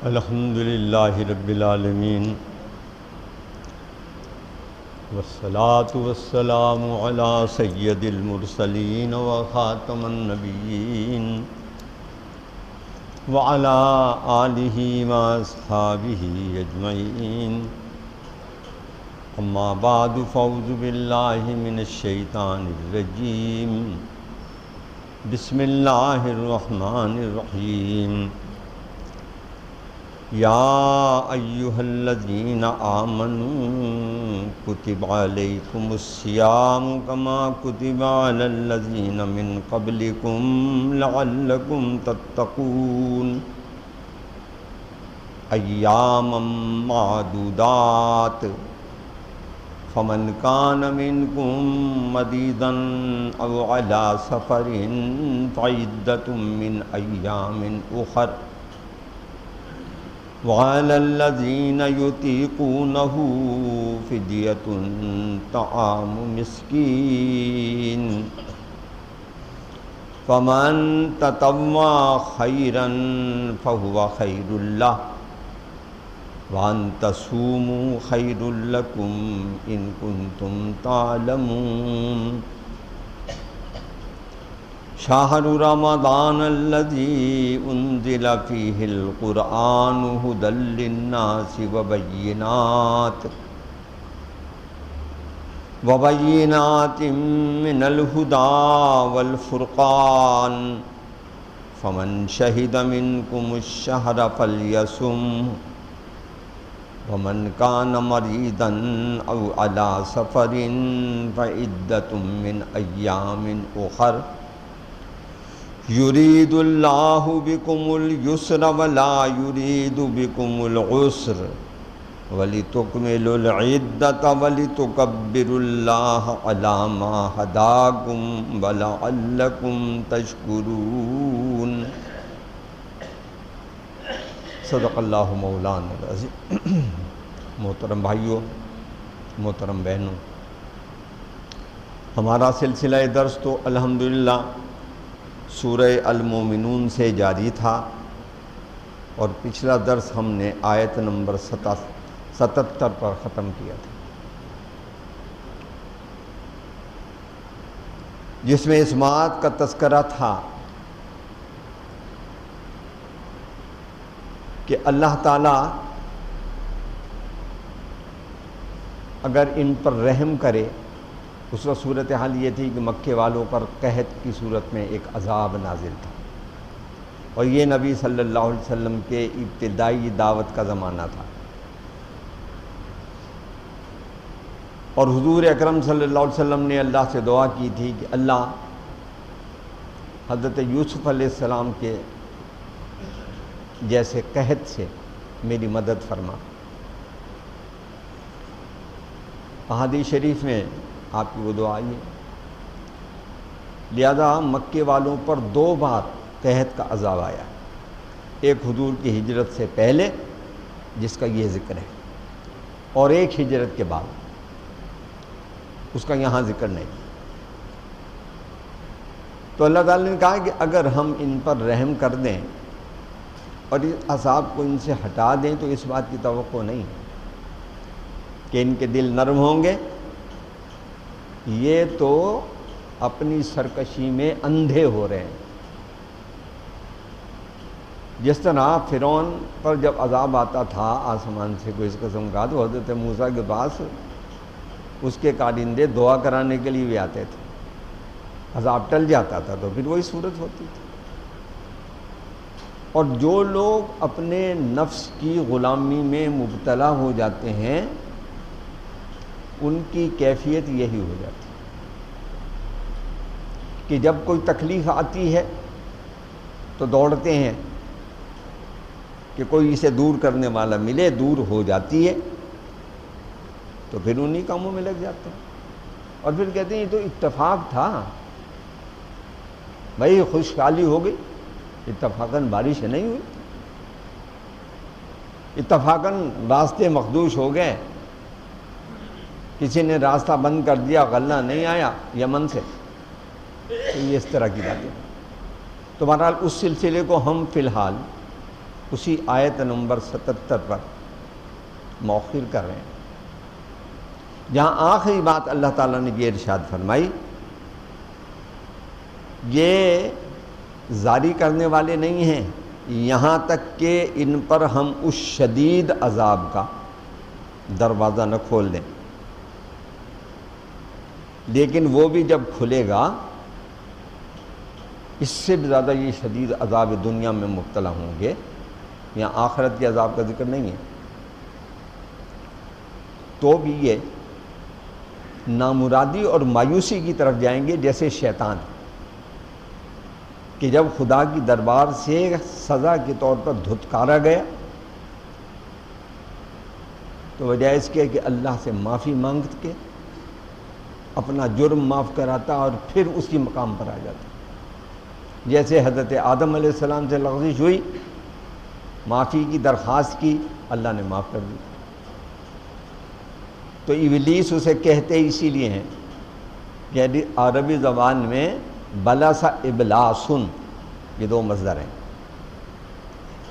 الحمد للہ رب العالمین والصلاة والسلام علی سید المرسلین وخاتم النبیین وعلی آلہ واصحابہ اجمعین اما بعد فاعوذ باللہ من الشیطان الرجیم بسم اللہ الرحمن الرحیم یا ایہا الذین آمنوا کتب علیکم الصیام کما کتب علی الذین من قبلکم لعلکم تتقون ایاما معدودات فمن کان منکم مریضا او علی سفر فعدۃ من ایام اخر وعلى الذين يطيقونه فدية طعام مسكين فمن تطوع خيرا فهو خير له وأن تصوموا خير لكم إن كنتم تعلمون شہر رمضان الذی انزل فیہ القرآن ھدی للناس وبینات من الھدی والفرقان فمن شہد منکم الشہر فلیصم ومن کان مریضا او علی سفر فعدۃ من ایام اخر یرید اللہ بکم الیسر ولا یرید بکم العسر ولتکملوا العدۃ ولتکبروا اللہ علی ما ھداکم ولعلکم تشکرون۔ صدق اللہ مولانا العظیم۔ محترم بھائیوں، محترم بہنوں، ہمارا سلسلہ درس تو الحمدللہ سورہ المومنون سے جاری تھا، اور پچھلا درس ہم نے آیت نمبر 77 پر ختم کیا تھا، جس میں اس بات کا تذکرہ تھا کہ اللہ تعالیٰ اگر ان پر رحم کرے، اس وقت صورتحال یہ تھی کہ مکے والوں پر قحط کی صورت میں ایک عذاب نازل تھا، اور یہ نبی صلی اللہ علیہ وسلم کے ابتدائی دعوت کا زمانہ تھا، اور حضور اکرم صلی اللہ علیہ وسلم نے اللہ سے دعا کی تھی کہ اللہ حضرت یوسف علیہ السلام کے جیسے قحط سے میری مدد فرما۔ احادیث شریف میں آپ کی وہ دعا آئی ہے، لہذا مکے والوں پر 2 بار قحط کا عذاب آیا، ایک حضور کی ہجرت سے پہلے جس کا یہ ذکر ہے، اور ایک ہجرت کے بعد، اس کا یہاں ذکر نہیں۔ تو اللہ تعالیٰ نے کہا کہ اگر ہم ان پر رحم کر دیں اور اس عذاب کو ان سے ہٹا دیں تو اس بات کی توقع نہیں کہ ان کے دل نرم ہوں گے، یہ تو اپنی سرکشی میں اندھے ہو رہے ہیں۔ جس طرح فرعون پر جب عذاب آتا تھا آسمان سے کوئی اس قسم کا، تو حضرت موسیٰ کے پاس اس کے کارندے دعا کرانے کے لیے بھی آتے تھے، عذاب ٹل جاتا تھا تو پھر وہی صورت ہوتی تھی۔ اور جو لوگ اپنے نفس کی غلامی میں مبتلا ہو جاتے ہیں ان کی کیفیت یہی ہو جاتی ہے کہ جب کوئی تکلیف آتی ہے تو دوڑتے ہیں کہ کوئی اسے دور کرنے والا ملے، دور ہو جاتی ہے تو پھر انہی کاموں میں لگ جاتے ہیں، اور پھر کہتے ہیں یہ تو اتفاق تھا، بھائی خوشحالی ہو گئی، اتفاقاً بارش نہیں ہوئی، اتفاقاً راستے مخدوش ہو گئے، کسی نے راستہ بند کر دیا، غلہ نہیں آیا یمن سے، تو یہ اس طرح کی باتیں۔ تو بہرحال اس سلسلے کو ہم فی الحال اسی آیت نمبر 77 پر مؤخر کر رہے ہیں، جہاں آخری بات اللہ تعالیٰ نے یہ ارشاد فرمائی، یہ زاری کرنے والے نہیں ہیں یہاں تک کہ ان پر ہم اس شدید عذاب کا دروازہ نہ کھول دیں، لیکن وہ بھی جب کھلے گا اس سے بھی زیادہ یہ شدید عذاب دنیا میں مبتلا ہوں گے۔ یہاں آخرت کے عذاب کا ذکر نہیں ہے، تو بھی یہ نامرادی اور مایوسی کی طرف جائیں گے، جیسے شیطان کہ جب خدا کی دربار سے سزا کے طور پر دھتکارا گیا تو وجہ اس کے کہ اللہ سے معافی مانگ کے اپنا جرم معاف کراتا اور پھر اسی مقام پر آ جاتا، جیسے حضرت آدم علیہ السلام سے لغزش ہوئی، معافی کی درخواست کی، اللہ نے معاف کر دی۔ تو ابلیس اسے کہتے اسی لیے ہیں کہ عربی زبان میں بلس ابلاسن، یہ دو مصدر ہیں،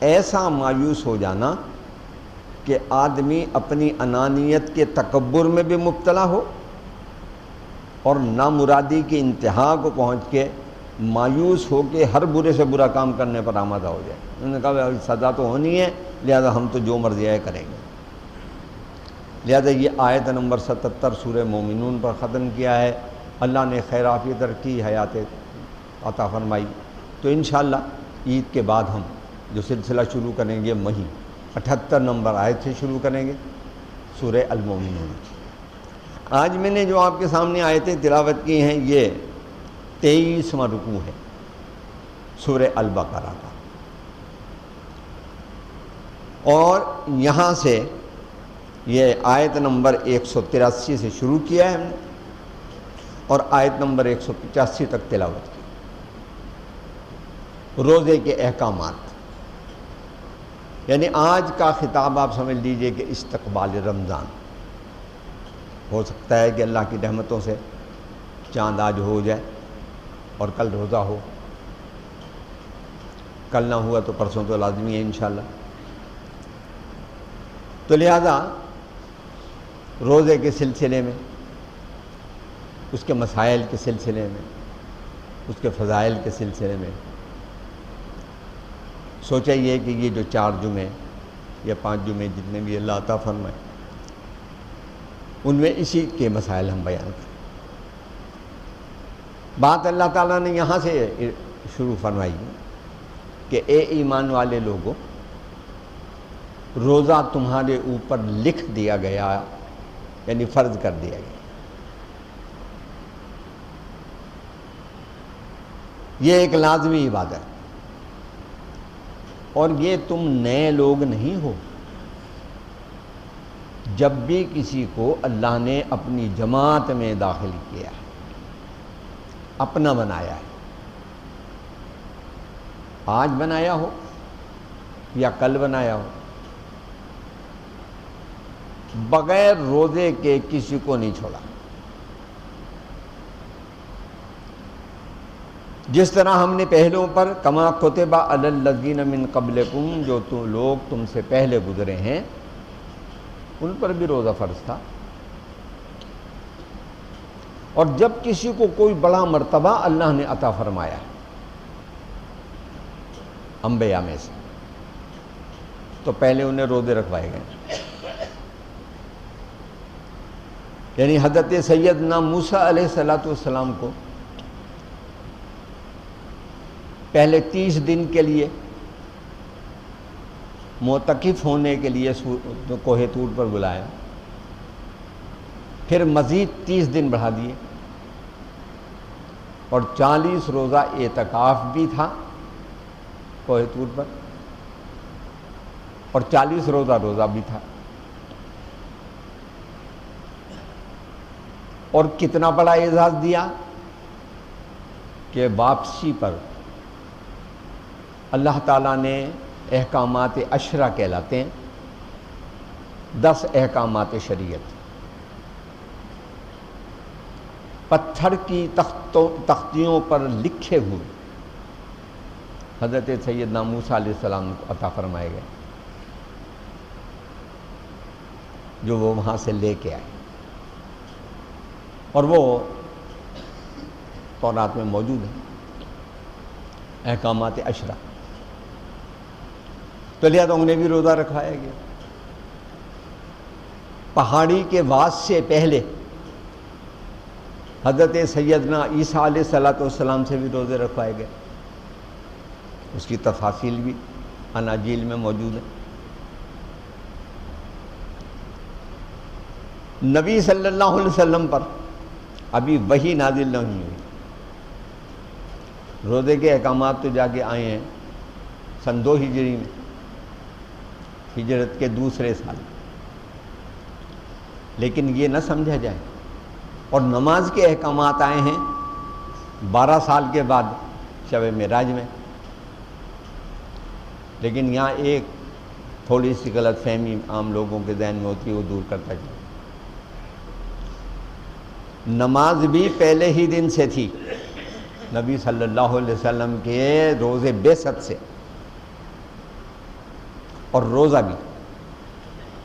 ایسا مایوس ہو جانا کہ آدمی اپنی انانیت کے تکبر میں بھی مبتلا ہو اور نامرادی کی انتہا کو پہنچ کے مایوس ہو کے ہر برے سے برا کام کرنے پر آمادہ ہو جائے۔ انہوں نے کہا سزا تو ہونی ہے، لہذا ہم تو جو مرضی ہے کریں گے۔ لہذا یہ آیت نمبر 77 سورہ مومنون پر ختم کیا ہے۔ اللہ نے خیر عافیت رکھی، حیات عطا فرمائی، تو انشاءاللہ عید کے بعد ہم جو سلسلہ شروع کریں گے وہیں 78 نمبر آیت سے شروع کریں گے سورہ المومنون۔ آج میں نے جو آپ کے سامنے آیتیں تلاوت کی ہیں یہ 23واں رکوع ہے سورہ البقرہ کا، اور یہاں سے یہ آیت نمبر 183 سے شروع کیا ہے ہم نے اور آیت نمبر 185 تک تلاوت کی۔ روزے کے احکامات، یعنی آج کا خطاب آپ سمجھ لیجئے کہ استقبال رمضان۔ ہو سکتا ہے کہ اللہ کی رحمتوں سے چاند آج ہو جائے اور کل روزہ ہو، کل نہ ہوا تو پرسوں تو لازمی ہے انشاءاللہ۔ تو لہذا روزے کے سلسلے میں، اس کے مسائل کے سلسلے میں، اس کے فضائل کے سلسلے میں سوچا یہ کہ یہ جو 4 جمعے یا 5 جمعے جتنے بھی اللہ عطا فرمائے ان میں اسی کے مسائل ہم بیان کریں۔ بات اللہ تعالیٰ نے یہاں سے شروع فرمائی کہ اے ایمان والے لوگوں، روزہ تمہارے اوپر لکھ دیا گیا، یعنی فرض کر دیا گیا۔ یہ ایک لازمی عبادت ہے، اور یہ تم نئے لوگ نہیں ہو۔ جب بھی کسی کو اللہ نے اپنی جماعت میں داخل کیا ہے، اپنا بنایا ہے، آج بنایا ہو یا کل بنایا ہو، بغیر روزے کے کسی کو نہیں چھوڑا۔ جس طرح ہم نے پہلوں پر کما کتب علی الذین من قبلکم، جو لوگ تم سے پہلے گزرے ہیں ان پر بھی روزہ فرض تھا، اور جب کسی کو کوئی بڑا مرتبہ اللہ نے عطا فرمایا انبیاء میں سے تو پہلے انہیں روزے رکھوائے گئے۔ یعنی حضرت سیدنا موسیٰ علیہ السلام کو پہلے 30 دن کے لیے معتکف ہونے کے لیے کوہ طور پر بلایا، پھر مزید 30 دن بڑھا دیے، اور 40 روزہ اعتکاف بھی تھا کوہ طور پر، اور 40 روزہ بھی تھا۔ اور کتنا بڑا اعزاز دیا کہ واپسی پر اللہ تعالیٰ نے احکامات عشرہ کہلاتے ہیں، 10 احکامات شریعت، پتھر کی تختیوں پر لکھے ہوئے حضرت سیدنا موسیٰ علیہ السلام کو عطا فرمائے گئے، جو وہ وہاں سے لے کے آئے، اور وہ تورات میں موجود ہیں، احکامات عشرہ۔ تو لہذا انہیں بھی روزہ رکھوایا گیا۔ پہاڑی کے واس سے پہلے حضرت سیدنا عیسیٰ علیہ السلام سے بھی روزے رکھوائے گئے، اس کی تفاصیل بھی اناجیل میں موجود ہے۔ نبی صلی اللہ علیہ وسلم پر ابھی وحی نازل نہیں ہوئی، روزے کے احکامات تو جا کے آئے ہیں سن 2 ہجری میں، ہجرت کے دوسرے سال، لیکن یہ نہ سمجھا جائے، اور نماز کے احکامات آئے ہیں 12 سال کے بعد شب معراج میں۔ لیکن یہاں ایک تھوڑی سی غلط فہمی عام لوگوں کے ذہن میں ہوتی ہے، وہ دور کرتا جائے۔ نماز بھی پہلے ہی دن سے تھی، نبی صلی اللہ علیہ وسلم کے روزے بعثت سے، اور روزہ بھی